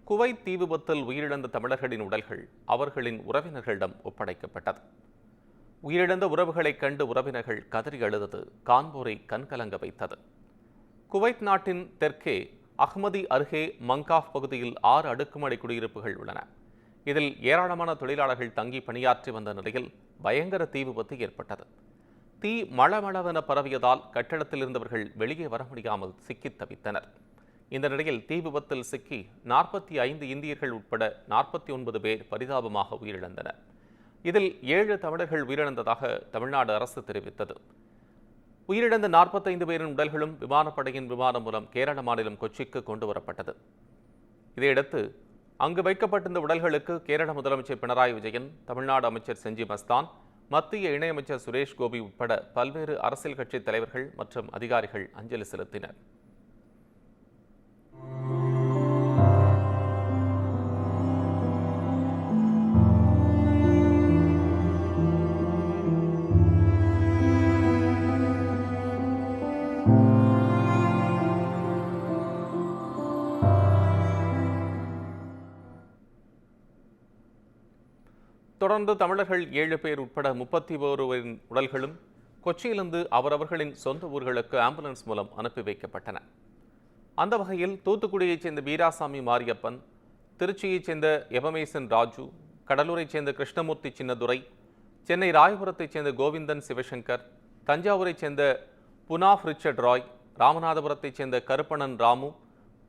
Kuwait தீ விபத்தில் உயிரிழந்த தமிழர்களின் உடல்கள் அவர்களின் உறவினர்களிடம் ஒப்படைக்கப்பட்டது. உயிரிழந்த உறவுகளைக் கண்டு உறவினர்கள் கதறி அழுதது கான்பூரை கண்கலங்க வைத்தது. குவைத் நாட்டின் தெற்கே அஹ்மதி அருகே மங்காஃப் பகுதியில் 6 அடுக்குமாடி குடியிருப்புகள் உள்ளன. இதில் ஏராளமான தொழிலாளர்கள் தங்கி பணியாற்றி வந்த நிலையில் பயங்கர தீ விபத்து ஏற்பட்டது. தீ மளமளவென பரவியதால் கட்டடத்தில் இருந்தவர்கள் வெளியே வர முடியாமல் சிக்கித் தவித்தனர். இந்த நிலையில் தீ விபத்தில் சிக்கி 45 இந்தியர்கள் உட்பட 49 பேர் பரிதாபமாக உயிரிழந்தனர். இதில் 7 தமிழர்கள் உயிரிழந்ததாக தமிழ்நாடு அரசு தெரிவித்தது. உயிரிழந்த 45 பேரின் உடல்களும் விமானப்படையின் விமானம் மூலம் கேரள மாநிலம் கொச்சிக்கு கொண்டு வரப்பட்டது. இதையடுத்து அங்கு வைக்கப்பட்டிருந்த உடல்களுக்கு கேரள முதலமைச்சர் பினராயி விஜயன், தமிழ்நாடு அமைச்சர் செஞ்சி மஸ்தான், மத்திய இணையமைச்சர் சுரேஷ் கோபி உட்பட பல்வேறு அரசியல் கட்சி தலைவர்கள் மற்றும் அதிகாரிகள் அஞ்சலி செலுத்தினர். தொடர்ந்து தமிழர்கள் 7 பேர் உட்பட 31 உடல்களும் கொச்சியிலிருந்து அவரவர்களின் சொந்த ஊர்களுக்கு ஆம்புலன்ஸ் மூலம் அனுப்பி வைக்கப்பட்டன. அந்த வகையில் தூத்துக்குடியைச் சேர்ந்த வீராசாமி மாரியப்பன், திருச்சியைச் சேர்ந்த எபமேசன் ராஜு, கடலூரைச் சேர்ந்த கிருஷ்ணமூர்த்தி சின்னதுரை, சென்னை ராயபுரத்தைச் சேர்ந்த கோவிந்தன் சிவசங்கர், தஞ்சாவூரைச் சேர்ந்த புனாஃப் ரிச்சர்ட் ராய், ராமநாதபுரத்தைச் சேர்ந்த கருப்பணன் ராமு,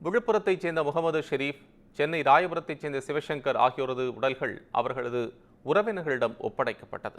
விழுப்புரத்தைச் சேர்ந்த முகமது ஷெரீப், சென்னை ராயபுரத்தைச் சேர்ந்த சிவசங்கர் ஆகியோரது உடல்கள் அவர்களது உறவினர்களிடம் ஒப்படைக்கப்பட்டது.